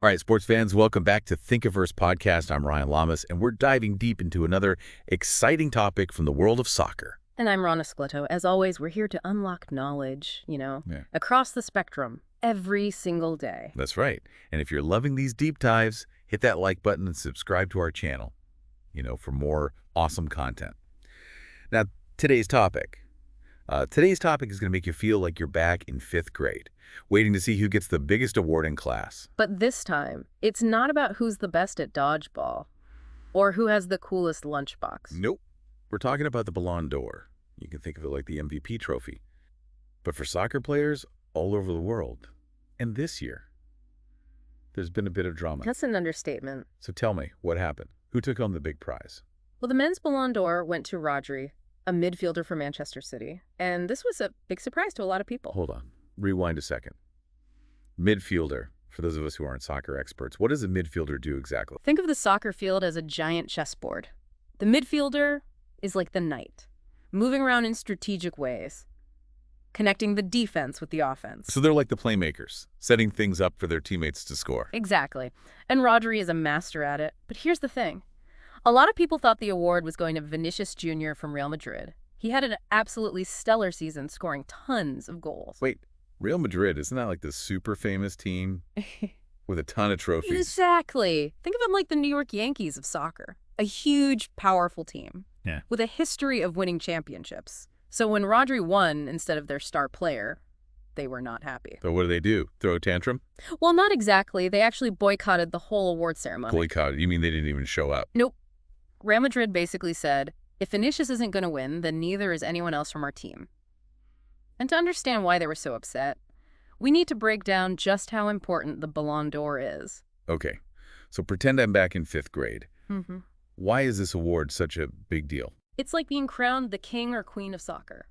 All right, sports fans, welcome back to Thinkiverse Podcast. I'm Ryan Lamas, and we're diving deep into another exciting topic from the world of soccer. And I'm Rana Scletto. As always, we're here to unlock knowledge, across the spectrum, every single day. That's right. And if you're loving these deep dives, hit that like button and subscribe to our channel, for more awesome content. Now, today's topic. Today's topic is going to make you feel like you're back in 5th grade, waiting to see who gets the biggest award in class. But this time, it's not about who's the best at dodgeball or who has the coolest lunchbox. Nope. We're talking about the Ballon d'Or. You can think of it like the MVP trophy. But for soccer players all over the world, and this year, there's been a bit of drama. That's an understatement. So tell me, what happened? Who took home the big prize? Well, the men's Ballon d'Or went to Rodri, a midfielder for Manchester City. And this was a big surprise to a lot of people. Hold on. Rewind a second. Midfielder, for those of us who aren't soccer experts, what does a midfielder do exactly? Think of the soccer field as a giant chessboard. The midfielder is like the knight, moving around in strategic ways, connecting the defense with the offense. So they're like the playmakers, setting things up for their teammates to score. Exactly. And Rodri is a master at it. But here's the thing. A lot of people thought the award was going to Vinicius Jr. from Real Madrid. He had an absolutely stellar season, scoring tons of goals. Wait, Real Madrid, isn't that like the super famous team with a ton of trophies? Exactly. Think of them like the New York Yankees of soccer. A huge, powerful team with a history of winning championships. So when Rodri won instead of their star player, they were not happy. So what do? Throw a tantrum? Well, not exactly. They actually boycotted the whole award ceremony. Boycotted? You mean they didn't even show up? Nope. Real Madrid basically said, if Vinicius isn't going to win, then neither is anyone else from our team. And to understand why they were so upset, we need to break down just how important the Ballon d'Or is. Okay, so pretend I'm back in 5th grade. Mm-hmm. Why is this award such a big deal? It's like being crowned the king or queen of soccer.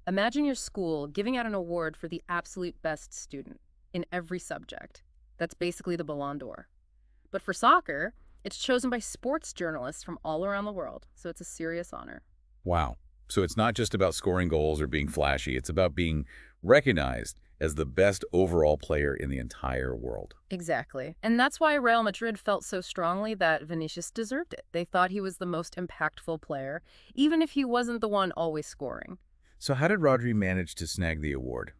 Imagine your school giving out an award for the absolute best student in every subject. That's basically the Ballon d'Or. But for soccer, it's chosen by sports journalists from all around the world, so it's a serious honor. Wow. So it's not just about scoring goals or being flashy. It's about being recognized as the best overall player in the entire world. Exactly. And that's why Real Madrid felt so strongly that Vinicius deserved it. They thought he was the most impactful player, even if he wasn't the one always scoring. So how did Rodri manage to snag the award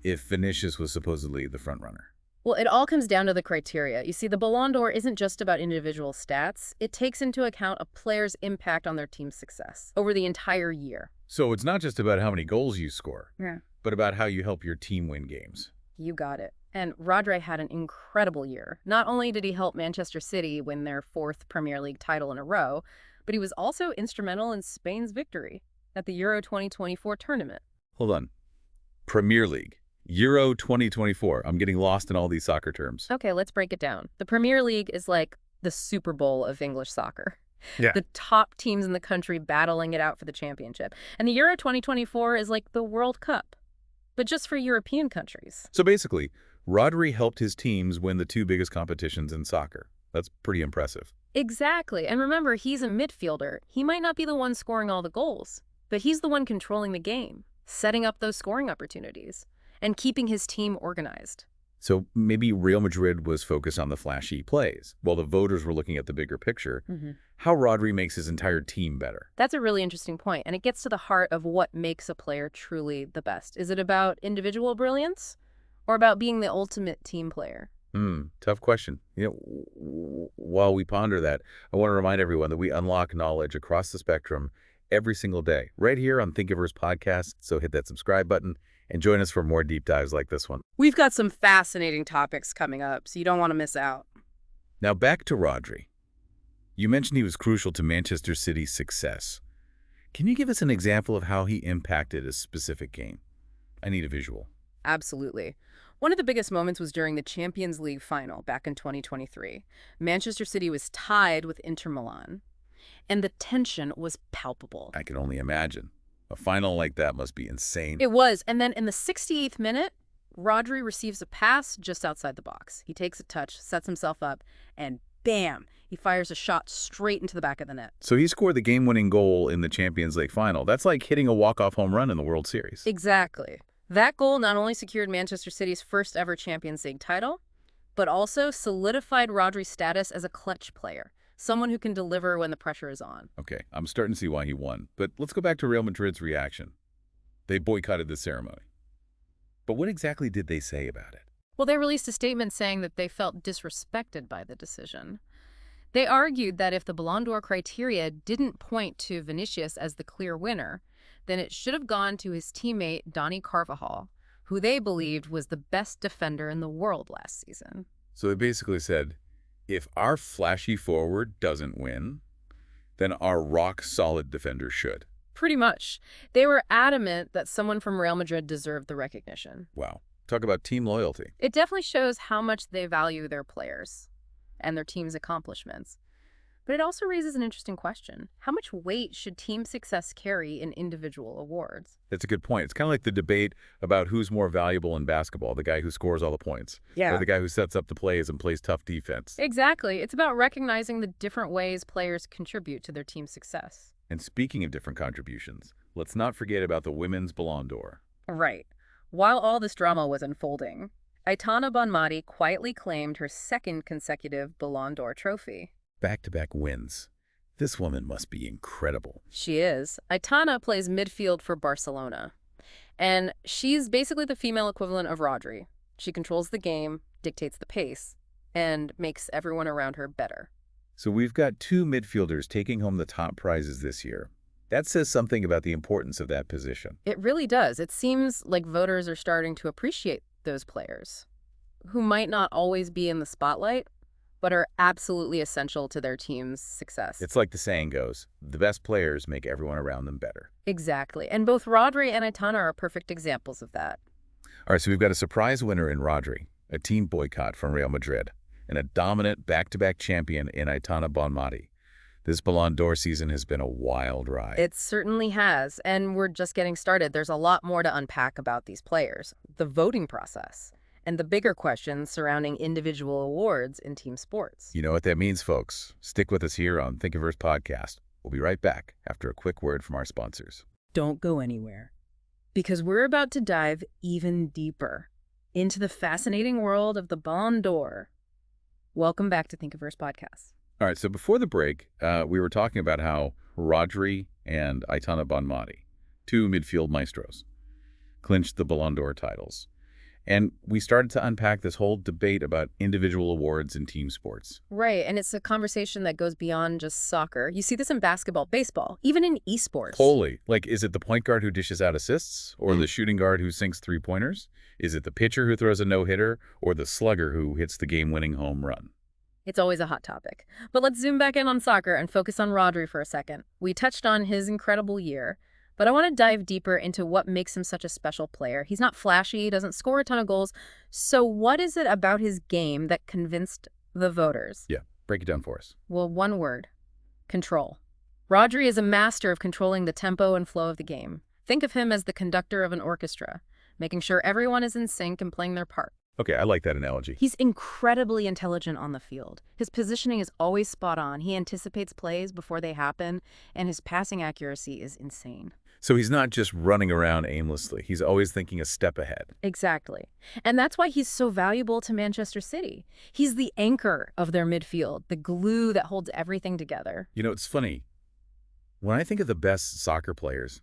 if Vinicius was supposedly the frontrunner? Well, it all comes down to the criteria. You see, the Ballon d'Or isn't just about individual stats. It takes into account a player's impact on their team's success over the entire year. So it's not just about how many goals you score, Yeah. but about how you help your team win games. You got it. And Rodri had an incredible year. Not only did he help Manchester City win their 4th Premier League title in a row, but he was also instrumental in Spain's victory at the Euro 2024 tournament. Hold on. Premier League. Euro 2024. I'm getting lost in all these soccer terms. Okay, let's break it down. The Premier League is like the Super Bowl of English soccer. Yeah. The top teams in the country battling it out for the championship. And the Euro 2024 is like the World Cup, but just for European countries. So basically, Rodri helped his teams win the 2 biggest competitions in soccer. That's pretty impressive. Exactly. And remember, he's a midfielder. He might not be the one scoring all the goals, but he's the one controlling the game, setting up those scoring opportunities, and keeping his team organized. So maybe Real Madrid was focused on the flashy plays, while the voters were looking at the bigger picture. How Rodri makes his entire team better. That's a really interesting point, and it gets to the heart of what makes a player truly the best. Is it about individual brilliance or about being the ultimate team player? Tough question. While we ponder that, I want to remind everyone that we unlock knowledge across the spectrum every single day, right here on Thinkiverse Podcast. So hit that subscribe button and join us for more deep dives like this one. We've got some fascinating topics coming up, so you don't want to miss out. Now back to Rodri. You mentioned he was crucial to Manchester City's success. Can you give us an example of how he impacted a specific game? I need a visual. Absolutely. One of the biggest moments was during the Champions League final back in 2023. Manchester City was tied with Inter Milan, and the tension was palpable. I can only imagine. A final like that must be insane. It was. And then in the 68th minute, Rodri receives a pass just outside the box. He takes a touch, sets himself up, and bam, he fires a shot straight into the back of the net. So he scored the game-winning goal in the Champions League final. That's like hitting a walk-off home run in the World Series. Exactly. That goal not only secured Manchester City's first ever Champions League title, but also solidified Rodri's status as a clutch player, someone who can deliver when the pressure is on. Okay, I'm starting to see why he won. But let's go back to Real Madrid's reaction. They boycotted the ceremony. But what exactly did they say about it? Well, they released a statement saying that they felt disrespected by the decision. They argued that if the Ballon d'Or criteria didn't point to Vinicius as the clear winner, then it should have gone to his teammate Dani Carvajal, who they believed was the best defender in the world last season. So they basically said, if our flashy forward doesn't win, then our rock-solid defender should. Pretty much. They were adamant that someone from Real Madrid deserved the recognition. Wow. Talk about team loyalty. It definitely shows how much they value their players and their team's accomplishments. But it also raises an interesting question. How much weight should team success carry in individual awards? That's a good point. It's kind of like the debate about who's more valuable in basketball, the guy who scores all the points, or the guy who sets up the plays and plays tough defense. Exactly. It's about recognizing the different ways players contribute to their team's success. And speaking of different contributions, let's not forget about the women's Ballon d'Or. Right. While all this drama was unfolding, Aitana Bonmati quietly claimed her second consecutive Ballon d'Or trophy. Back-to-back wins. This woman must be incredible. She is. Aitana plays midfield for Barcelona, and she's basically the female equivalent of Rodri. She controls the game, dictates the pace, and makes everyone around her better. So we've got two midfielders taking home the top prizes this year. That says something about the importance of that position. It really does. It seems like voters are starting to appreciate those players, who might not always be in the spotlight, but are absolutely essential to their team's success. It's like the saying goes, the best players make everyone around them better. Exactly. And both Rodri and Aitana are perfect examples of that. All right, so we've got a surprise winner in Rodri, a team boycott from Real Madrid, and a dominant back-to-back champion in Aitana Bonmati. This Ballon d'Or season has been a wild ride. It certainly has, and we're just getting started. There's a lot more to unpack about these players, the voting process, and the bigger questions surrounding individual awards in team sports. You know what that means, folks. Stick with us here on Thinkiverse Podcast. We'll be right back after a quick word from our sponsors. Don't go anywhere, because we're about to dive even deeper into the fascinating world of the Ballon d'Or. Welcome back to Thinkiverse Podcast. All right, so before the break, we were talking about how Rodri and Aitana Bonmati, two midfield maestros, clinched the Ballon d'Or titles. And we started to unpack this whole debate about individual awards in team sports. Right, and it's a conversation that goes beyond just soccer. You see this in basketball, baseball, even in esports. Totally. Like, is it the point guard who dishes out assists, or the shooting guard who sinks three-pointers? Is it the pitcher who throws a no-hitter, or the slugger who hits the game-winning home run? It's always a hot topic. But let's zoom back in on soccer and focus on Rodri for a second. We touched on his incredible year, but I want to dive deeper into what makes him such a special player. He's not flashy, he doesn't score a ton of goals. So what is it about his game that convinced the voters? Yeah, break it down for us. Well, one word: control. Rodri is a master of controlling the tempo and flow of the game. Think of him as the conductor of an orchestra, making sure everyone is in sync and playing their part. Okay, I like that analogy. He's incredibly intelligent on the field. His positioning is always spot on. He anticipates plays before they happen, and his passing accuracy is insane. So he's not just running around aimlessly. He's always thinking a step ahead. Exactly. And that's why he's so valuable to Manchester City. He's the anchor of their midfield, the glue that holds everything together. You know, it's funny. When I think of the best soccer players,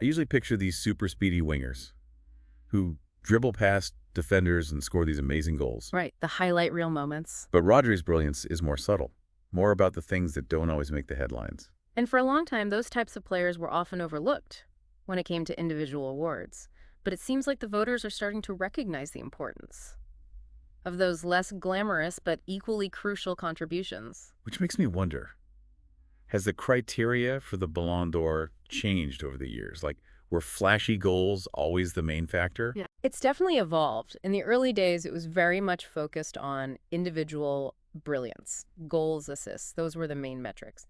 I usually picture these super speedy wingers who dribble past defenders and score these amazing goals. Right, the highlight reel moments. But Rodri's brilliance is more subtle, more about the things that don't always make the headlines. And for a long time, those types of players were often overlooked when it came to individual awards. But it seems like the voters are starting to recognize the importance of those less glamorous but equally crucial contributions. Which makes me wonder, has the criteria for the Ballon d'Or changed over the years? Like, were flashy goals always the main factor? Yeah. It's definitely evolved. In the early days, it was very much focused on individual brilliance, goals, assists. Those were the main metrics.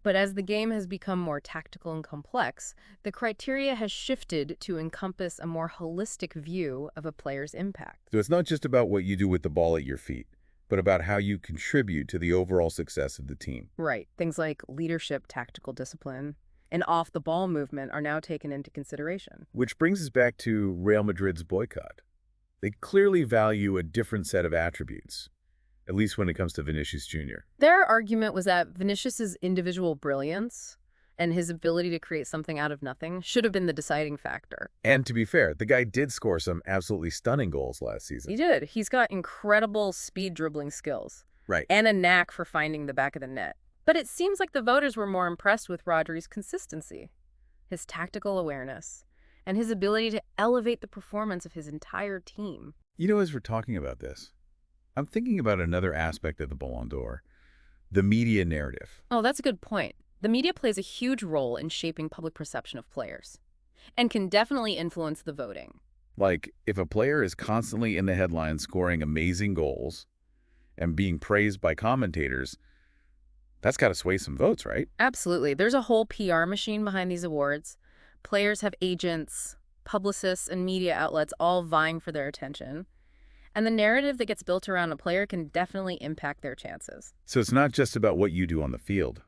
But as the game has become more tactical and complex, the criteria has shifted to encompass a more holistic view of a player's impact. So it's not just about what you do with the ball at your feet, but about how you contribute to the overall success of the team. Right. Things like leadership, tactical discipline, and off-the-ball movement are now taken into consideration. Which brings us back to Real Madrid's boycott. They clearly value a different set of attributes, at least when it comes to Vinicius Jr. Their argument was that Vinicius's individual brilliance and his ability to create something out of nothing should have been the deciding factor. And to be fair, the guy did score some absolutely stunning goals last He season. did. He's got incredible speed dribbling skills Right. and a knack for finding the back of the net. But it seems like the voters were more impressed with Rodri's consistency, his tactical awareness, and his ability to elevate the performance of his entire team. You know, as we're talking about this, I'm thinking about another aspect of the Ballon d'Or, the media narrative. Oh, that's a good point. The media plays a huge role in shaping public perception of players and can definitely influence the voting. Like, if a player is constantly in the headlines scoring amazing goals and being praised by commentators, that's got to sway some votes, right? Absolutely. There's a whole PR machine behind these awards. Players have agents, publicists, and media outlets all vying for their attention. And the narrative that gets built around a player can definitely impact their chances. So it's not just about what you do on the field,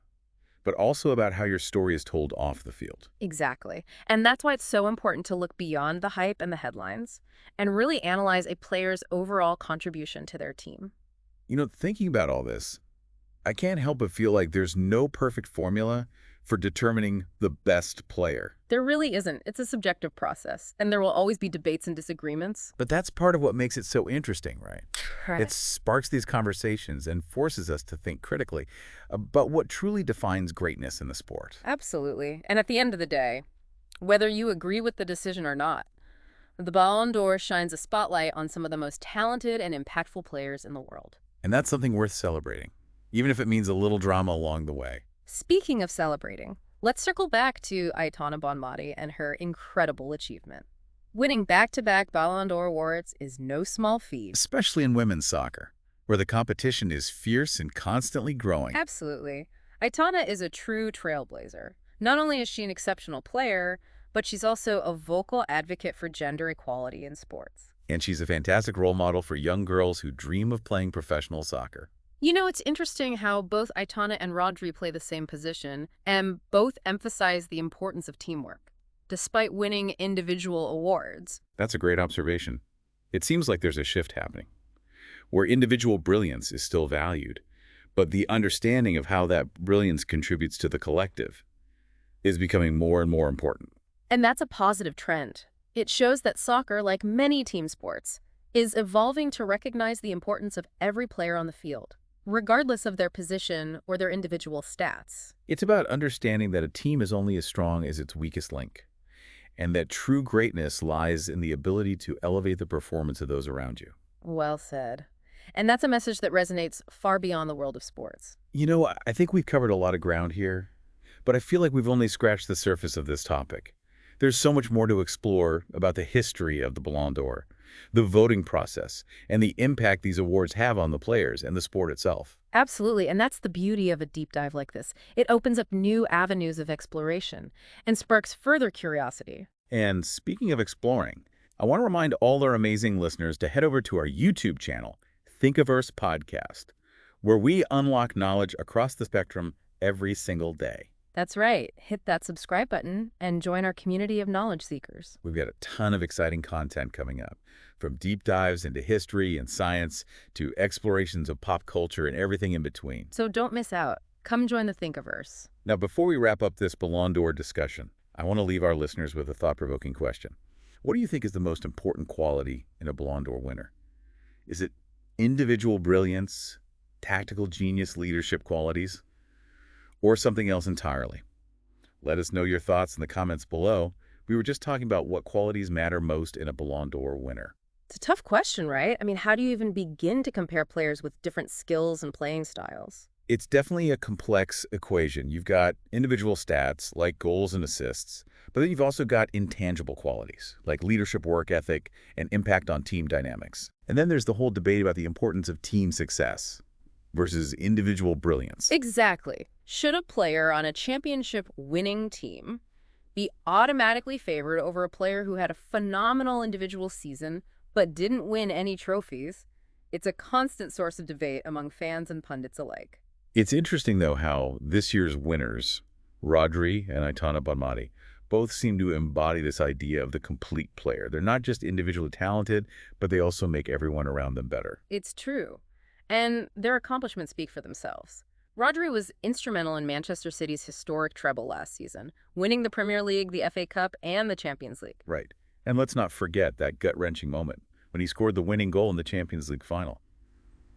but also about how your story is told off the field. Exactly. And that's why it's so important to look beyond the hype and the headlines and really analyze a player's overall contribution to their team. You know, thinking about all this, I can't help but feel like there's no perfect formula for determining the best player. There really isn't. It's a subjective process, and there will always be debates and disagreements. But that's part of what makes it so interesting, right? Right. It sparks these conversations and forces us to think critically about what truly defines greatness in the sport. Absolutely. And at the end of the day, whether you agree with the decision or not, the Ballon d'Or shines a spotlight on some of the most talented and impactful players in the world. And that's something worth celebrating, even if it means a little drama along the way. Speaking of celebrating, let's circle back to Aitana Bonmati and her incredible achievement. Winning back-to-back Ballon d'Or awards is no small feat. Especially in women's soccer, where the competition is fierce and constantly growing. Absolutely. Aitana is a true trailblazer. Not only is she an exceptional player, but she's also a vocal advocate for gender equality in sports. And she's a fantastic role model for young girls who dream of playing professional soccer. You know, it's interesting how both Aitana and Rodri play the same position, and both emphasize the importance of teamwork, despite winning individual awards. That's a great observation. It seems like there's a shift happening, where individual brilliance is still valued, but the understanding of how that brilliance contributes to the collective is becoming more and more important. And that's a positive trend. It shows that soccer, like many team sports, is evolving to recognize the importance of every player on the field, regardless of their position or their individual stats. It's about understanding that a team is only as strong as its weakest link, and that true greatness lies in the ability to elevate the performance of those around you. Well said. And that's a message that resonates far beyond the world of sports. You know, I think we've covered a lot of ground here, but I feel like we've only scratched the surface of this topic. There's so much more to explore about the history of the Ballon d'Or, the voting process, and the impact these awards have on the players and the sport itself. Absolutely, and that's the beauty of a deep dive like this. It opens up new avenues of exploration and sparks further curiosity. And speaking of exploring, I want to remind all our amazing listeners to head over to our YouTube channel, Thinkiverse Podcast, where we unlock knowledge across the spectrum every single day. That's right. Hit that subscribe button and join our community of knowledge seekers. We've got a ton of exciting content coming up, from deep dives into history and science to explorations of pop culture and everything in between. So don't miss out. Come join the Thinkiverse. Now, before we wrap up this Ballon d'Or discussion, I want to leave our listeners with a thought-provoking question. What do you think is the most important quality in a Ballon d'Or winner? Is it individual brilliance, tactical genius, leadership qualities, or something else entirely? Let us know your thoughts in the comments below. We were just talking about what qualities matter most in a Ballon d'Or winner. It's a tough question, right? I mean, how do you even begin to compare players with different skills and playing styles? It's definitely a complex equation. You've got individual stats like goals and assists, but then you've also got intangible qualities like leadership, work ethic, and impact on team dynamics. And then there's the whole debate about the importance of team success versus individual brilliance. Exactly. Should a player on a championship-winning team be automatically favored over a player who had a phenomenal individual season but didn't win any trophies? It's a constant source of debate among fans and pundits alike. It's interesting, though, how this year's winners, Rodri and Aitana Bonmati, both seem to embody this idea of the complete player. They're not just individually talented, but they also make everyone around them better. It's true. And their accomplishments speak for themselves. Rodri was instrumental in Manchester City's historic treble last season, winning the Premier League, the FA Cup, and the Champions League. Right. And let's not forget that gut-wrenching moment when he scored the winning goal in the Champions League final.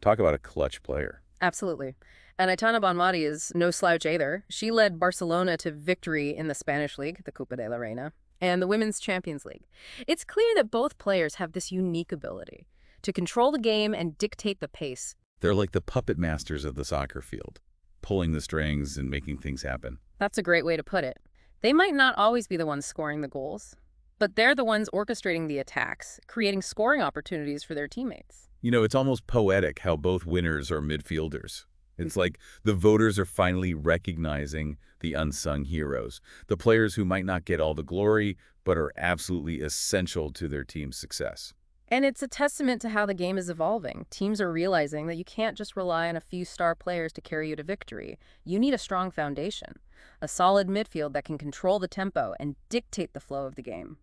Talk about a clutch player. Absolutely. And Aitana Bonmati is no slouch either. She led Barcelona to victory in the Spanish League, the Copa de la Reina, and the Women's Champions League. It's clear that both players have this unique ability to control the game and dictate the pace. They're like the puppet masters of the soccer field, pulling the strings and making things happen. That's a great way to put it. They might not always be the ones scoring the goals, but they're the ones orchestrating the attacks, creating scoring opportunities for their teammates. You know, it's almost poetic how both winners are midfielders. It's like the voters are finally recognizing the unsung heroes, the players who might not get all the glory, but are absolutely essential to their team's success. And it's a testament to how the game is evolving. Teams are realizing that you can't just rely on a few star players to carry you to victory. You need a strong foundation, a solid midfield that can control the tempo and dictate the flow of the game.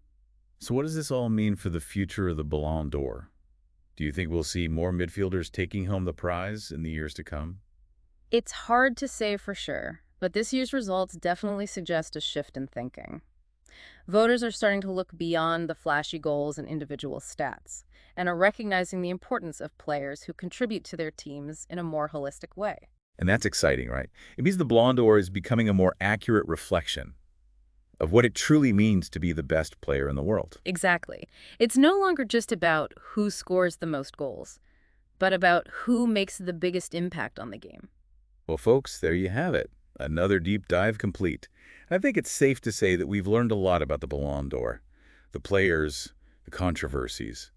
So what does this all mean for the future of the Ballon d'Or? Do you think we'll see more midfielders taking home the prize in the years to come? It's hard to say for sure, but this year's results definitely suggest a shift in thinking. Voters are starting to look beyond the flashy goals and individual stats and are recognizing the importance of players who contribute to their teams in a more holistic way. And that's exciting, right? It means the Ballon d'Or is becoming a more accurate reflection of what it truly means to be the best player in the world. Exactly. It's no longer just about who scores the most goals, but about who makes the biggest impact on the game. Well, folks, there you have it. Another deep dive complete. And I think it's safe to say that we've learned a lot about the Ballon d'Or, the players, the controversies,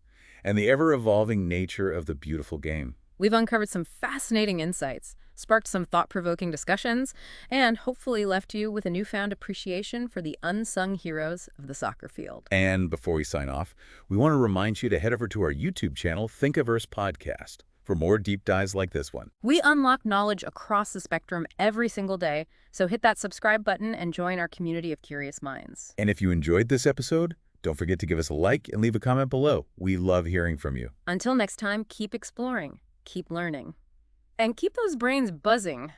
and the ever-evolving nature of the beautiful game. We've uncovered some fascinating insights, sparked some thought-provoking discussions, and hopefully left you with a newfound appreciation for the unsung heroes of the soccer field. And before we sign off, we want to remind you to head over to our YouTube channel, Thinkiverse Podcast, for more deep dives like this one. We unlock knowledge across the spectrum every single day, so hit that subscribe button and join our community of curious minds. And if you enjoyed this episode, don't forget to give us a like and leave a comment below. We love hearing from you. Until next time, keep exploring, keep learning, and keep those brains buzzing.